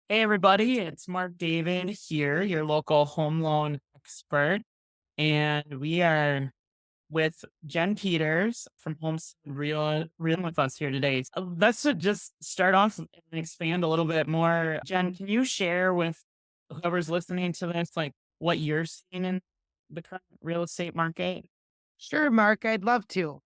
Hey everybody, it's Mark David here, your local home loan expert, and we are with Jen Peters from Homes Real with us here today. So let's just start off and expand a little bit more. Jen, can you share with whoever's listening to this, like what you're seeing in the current real estate market? Sure, Mark, I'd love to.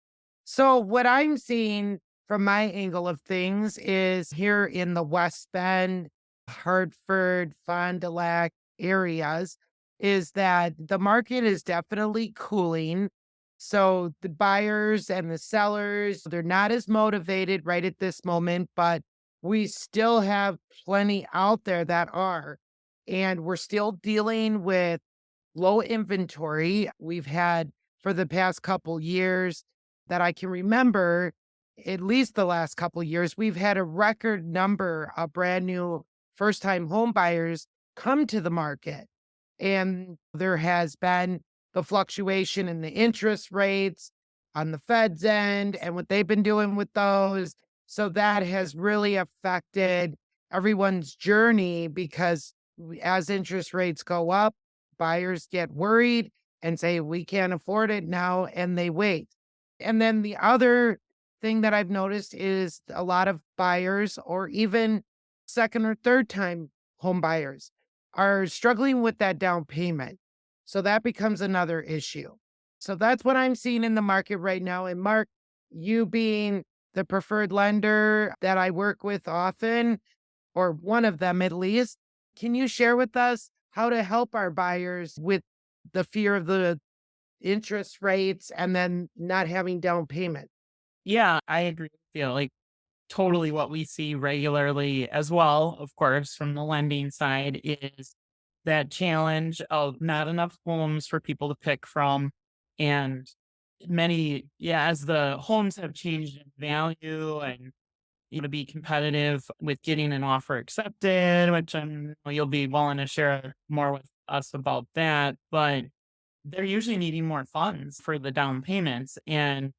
So, what I'm seeing from my angle of things is here in the West Bend, Hartford, Fond du Lac areas, is that the market is definitely cooling. So, the buyers and the sellers, they're not as motivated right at this moment, but we still have plenty out there that are. And we're still dealing with low inventory. We've had for the past couple years that I can remember, at least the last couple years, we've had a record number of brand new first time home buyers come to the market. And there has been the fluctuation in the interest rates on the Fed's end and what they've been doing with those. So that has really affected everyone's journey because as interest rates go up, buyers get worried and say, we can't afford it now, and they wait. And then the other thing that I've noticed is a lot of buyers, or even second or third time home buyers, are struggling with that down payment. So that becomes another issue. So that's what I'm seeing in the market right now. And Mark, you being the preferred lender that I work with often, or one of them at least, can you share with us how to help our buyers with the fear of the interest rates and then not having down payment? Yeah, I agree with you. Like totally what we see regularly as well, of course, from the lending side is that challenge of not enough homes for people to pick from. And as the homes have changed in value and to be competitive with getting an offer accepted, which you'll be willing to share more with us about that. But they're usually needing more funds for the down payments. And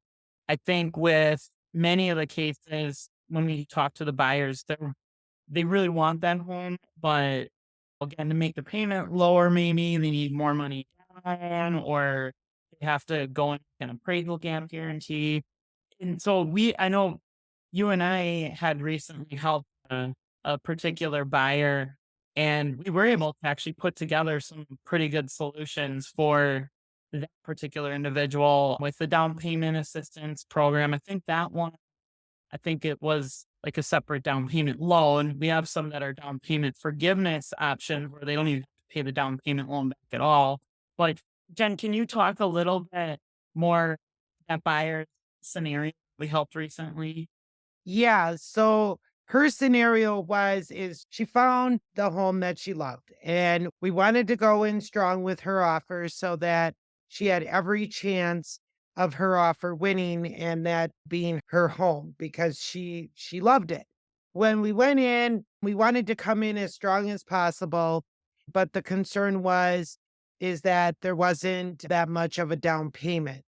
I think with many of the cases, when we talk to the buyers, they really want that home, but again, to make the payment lower, maybe they need more money down, or they have to go in an appraisal gap guarantee. And so I know you and I had recently helped a particular buyer, and we were able to actually put together some pretty good solutions for that particular individual with the down payment assistance program. I think it was like a separate down payment loan. We have some that are down payment forgiveness options where they don't even have to pay the down payment loan back at all. But Jen, can you talk a little bit more that buyer scenario we helped recently? Yeah, so her scenario is she found the home that she loved, and we wanted to go in strong with her offer so that she had every chance of her offer winning and that being her home because she loved it. When we went in, we wanted to come in as strong as possible, but the concern is that there wasn't that much of a down payment.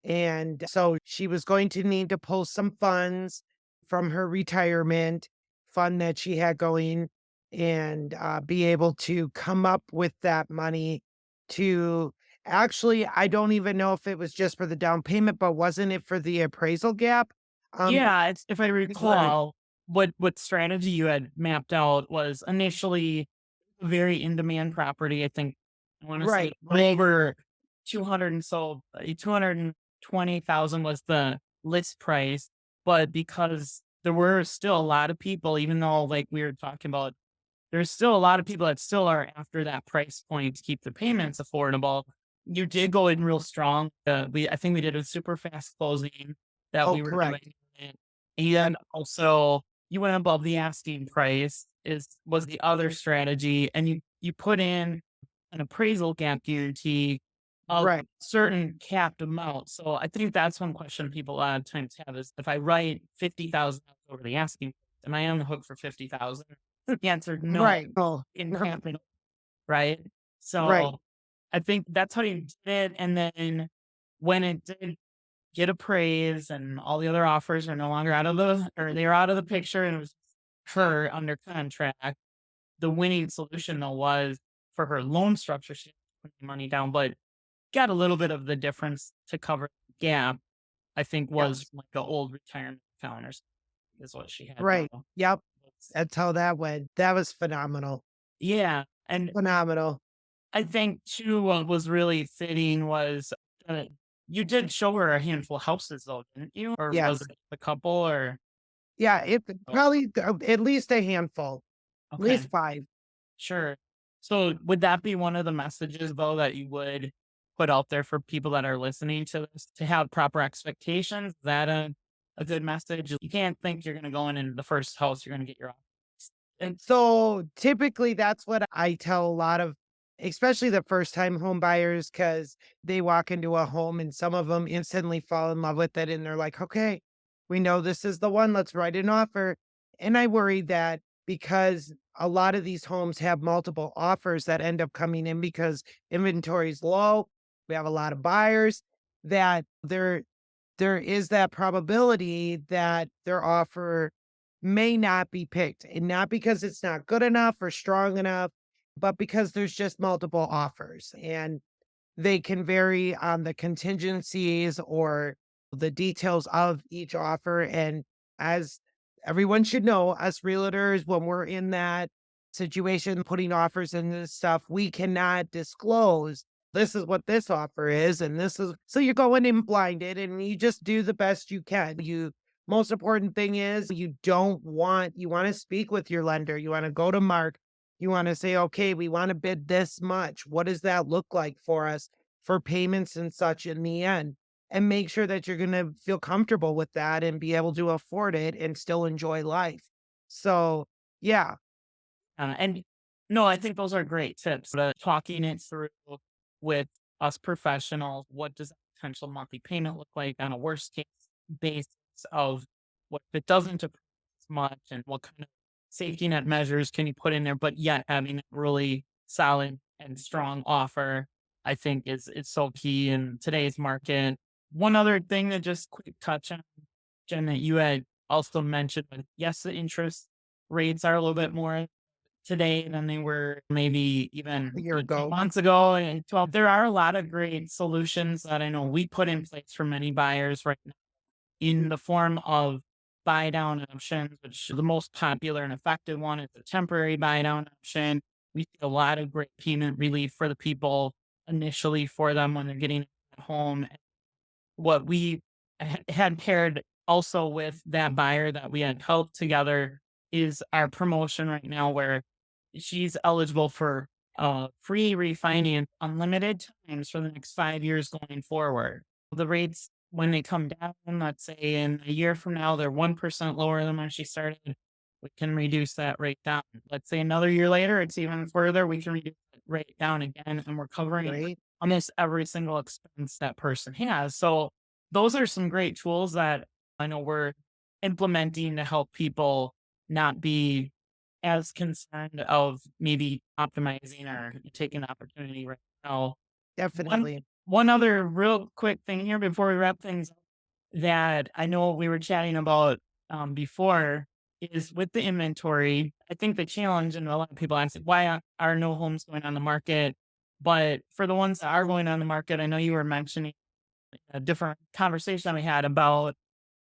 And so she was going to need to pull some funds from her retirement fund that she had going and be able to come up with that money to actually, I don't even know if it was just for the down payment, but wasn't it for the appraisal gap? Um, Yeah, it's if I right, recall, what strategy you had mapped out was initially a very in-demand property. I think I wanna say right, over 200 and so 220,000 was the list price, but because there were still a lot of people, even though, like, we were talking about, there's still a lot of people that still are after that price point to keep the payments affordable. You did go in real strong. I think we did a super fast closing that oh, we were correct. doing, and also you went above the asking price was the other strategy, and you put in an appraisal gap guarantee of Right. certain capped amount. So I think that's one question people a lot of times have is if I write 50,000 over the asking, am I on the hook for 50,000? The answer no Right. Oh, in capital, right? right. So I think that's how you did it. And then when it did get appraised and all the other offers are no longer out of the or they're out of the picture and it was her under contract. The winning solution though was for her loan structure, she put money down, but got a little bit of the difference to cover the gap. I think was Yes. like the old retirement account or something is what she had Right. now. Yep. It's- That's how that went. That was phenomenal. Yeah, and Phenomenal. I think too what was really fitting was uh, you did show her a handful of houses though, didn't you? Or was Yes. it a couple or Yeah, it oh, probably at least a handful, at okay, least 5. sure. So would that be one of the messages though that you would put out there for people that are listening to this to have proper expectations? Is that a good message? You can't think you're gonna go in the first house you're gonna get your office. And So typically that's what I tell a lot of, especially the first time home buyers, because they walk into a home and some of them instantly fall in love with it. And they're like, okay, we know this is the one. Let's write an offer. And I worry that because a lot of these homes have multiple offers that end up coming in because inventory is low, we have a lot of buyers, that there is that probability that their offer may not be picked, and not because it's not good enough or strong enough, but because there's just multiple offers and they can vary on the contingencies or the details of each offer. And as everyone should know, us realtors, when we're in that situation, putting offers in this stuff, we cannot disclose this is what this offer is. And this is so you're going in blinded and you just do the best you can. Most important thing is you want to speak with your lender. You want to go to Mark. You want to say, okay, we want to bid this much. What does that look like for us? For payments and such in the end, and make sure that you're gonna feel comfortable with that and be able to afford it and still enjoy life. So, yeah, and no, I think those are great tips. Talking it through with us professionals, what does a potential monthly payment look like on a worst case basis of what if it doesn't approve as much and what kind of safety net measures can you put in there, but yet having a really solid and strong offer, I think is so key in today's market. One other thing that just quick touch on, Jen, that you had also mentioned, but yes, the interest rates are a little bit more today than they were maybe a even year 18 ago. months ago and 12. There are a lot of great solutions that I know we put in place for many buyers right now in the form of buy down options, which the most popular and effective one is a temporary buy down option. We see a lot of great payment relief for the people initially for them when they're getting at home. What we had paired also with that buyer that we had helped together is our promotion right now where she's eligible for free refinance unlimited times for the next 5 years going forward. The rates, when they come down, let's say in a year from now, they're 1% lower than when she started. We can reduce that rate down. Let's say another year later, it's even further. We can reduce that rate down again, and we're covering Great. almost every single expense that person has. So those are some great tools that I know we're implementing to help people not be as concerned of maybe optimizing or taking the opportunity right now. One Definitely. one other real quick thing here before we wrap things up that I know we were chatting about before is with the inventory. I think the challenge, and a lot of people ask, why are no homes going on the market? But for the ones that are going on the market, I know you were mentioning a different conversation we had about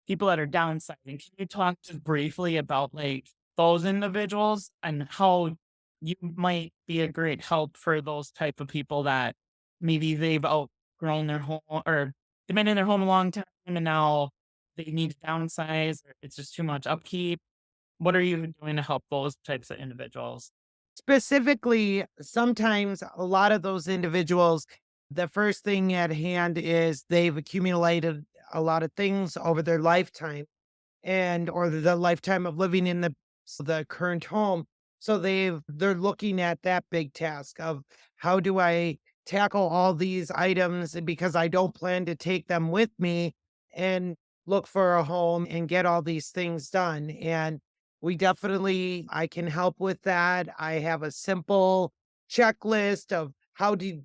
people that are downsizing. Can you talk just briefly about like those individuals and how you might be a great help for those type of people that maybe they've outgrown their home or they've been in their home a long time and now they need to downsize or it's just too much upkeep. What are you doing to help those types of individuals? Specifically, sometimes a lot of those individuals, the first thing at hand is they've accumulated a lot of things over their lifetime and or the lifetime of living in the current home. So they're looking at that big task of how do I tackle all these items because I don't plan to take them with me and look for a home and get all these things done. And I can help with that. I have a simple checklist of how to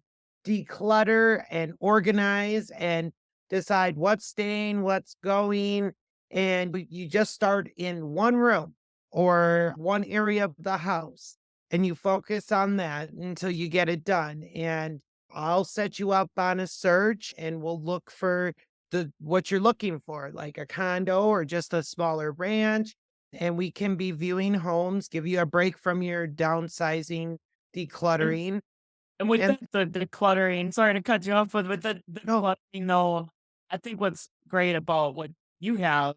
declutter and organize and decide what's staying, what's going, and you just start in one room or one area of the house and you focus on that until you get it done. And I'll set you up on a search and we'll look for the what you're looking for, like a condo or just a smaller ranch. And we can be viewing homes, give you a break from your downsizing, decluttering. And with And the decluttering, sorry to cut you off, but with the no, decluttering though, I think what's great about what you have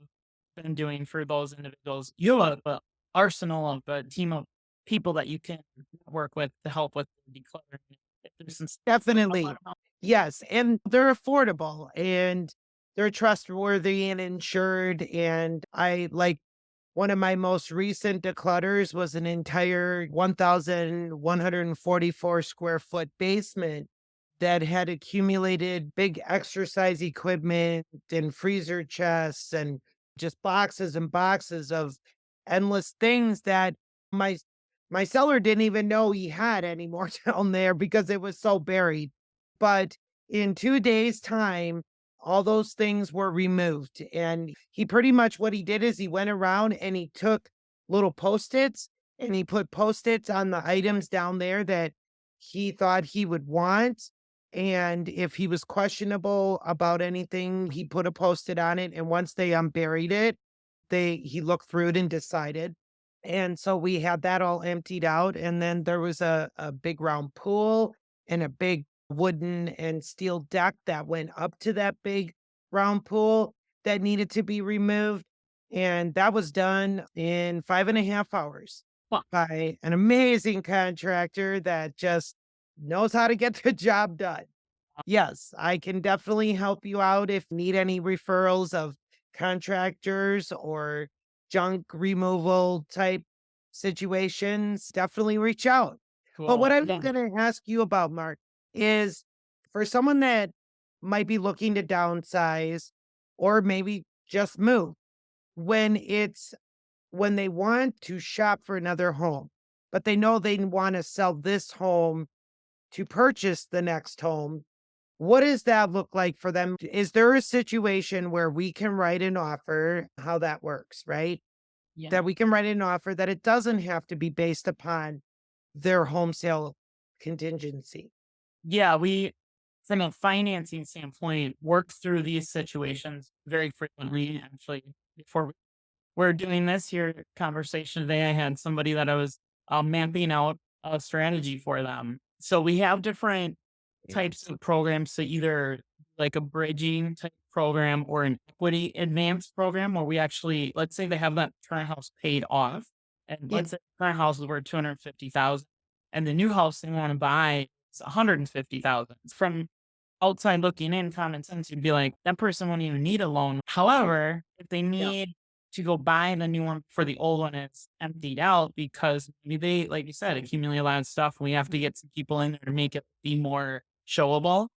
been doing for those individuals, you have a arsenal of a team of people that you can work with to help with the decluttering. If there's some stuff like a lot definitely. of Yes. And they're affordable and they're trustworthy and insured. And I like one of my most recent declutters was an entire 1,144 square foot basement that had accumulated big exercise equipment and freezer chests and just boxes and boxes of endless things that my my seller didn't even know he had anymore down there because it was so buried. But in 2 days' time, all those things were removed, and he pretty much what he did is he went around and he took little Post-its, and he put Post-its on the items down there that he thought he would want, and if he was questionable about anything, he put a Post-it on it, and once they unburied it, he looked through it and decided. And so we had that all emptied out, and then there was a big round pool and a big wooden and steel deck that went up to that big round pool that needed to be removed, and that was done in 5.5 hours well, by an amazing contractor that just knows how to get the job done. Yes, I can definitely help you out if you need any referrals of contractors or junk removal type situations. Definitely reach out. But what cool. I was Yeah. going to ask you about, Mark, is for someone that might be looking to downsize or maybe just move, when it's when they want to shop for another home, but they know they want to sell this home to purchase the next home, what does that look like for them? Is there a situation where we can write an offer, how that works, right? Yeah. That we can write an offer that it doesn't have to be based upon their home sale contingency. Yeah, we from a financing standpoint work through these situations very frequently. Actually, before we're doing this here conversation today, I had somebody that I was mapping out a strategy for them. So we have different Yeah. types of programs. So either like a bridging type program or an equity advance program where we actually, let's say they have that current house paid off. And Yeah. let's say the current house is worth 250,000 and the new house they want to buy is 150,000. From outside looking in, common sense, you'd be like, that person won't even need a loan. However, if they Yeah. need to go buy the new one for the old one is emptied out because maybe they, like you said, accumulate a lot of stuff. And we have to get some people in there to make it be more showable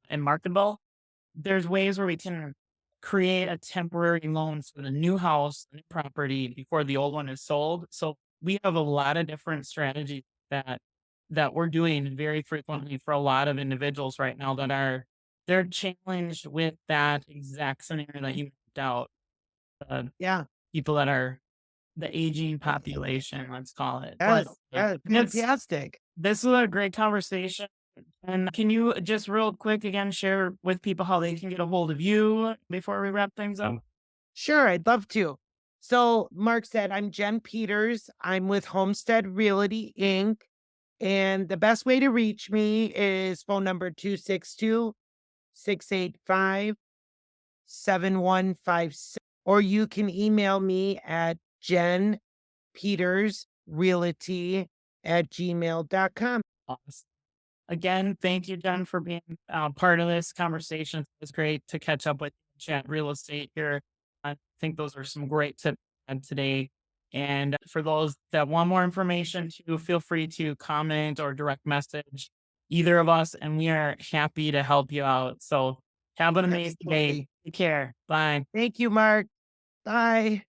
and marketable. There's ways where we can create a temporary loan for the new house, the new property before the old one is sold. So we have a lot of different strategies that we're doing very frequently for a lot of individuals right now that are they're challenged with that exact scenario that you mapped out. Uh, Yeah. people that are the aging population, let's call it. But Yes. Yeah. it's Fantastic. this was a great conversation. And can you just real quick again share with people how they can get a hold of you before we wrap things up? Sure. I'd love to. So, Mark said, I'm Jen Peters. I'm with Homestead Realty Inc. And the best way to reach me is phone number 262-685-7156. Or you can email me at jenpetersrealty@gmail.com. Awesome. Again, thank you, Jen, for being part of this conversation. It was great to catch up with you, chat real estate here. I think those are some great tips today. And for those that want more information, too, feel free to comment or direct message either of us, and we are happy to help you out. So have an amazing day. Absolutely. Take care. Bye. Thank you, Mark. Bye.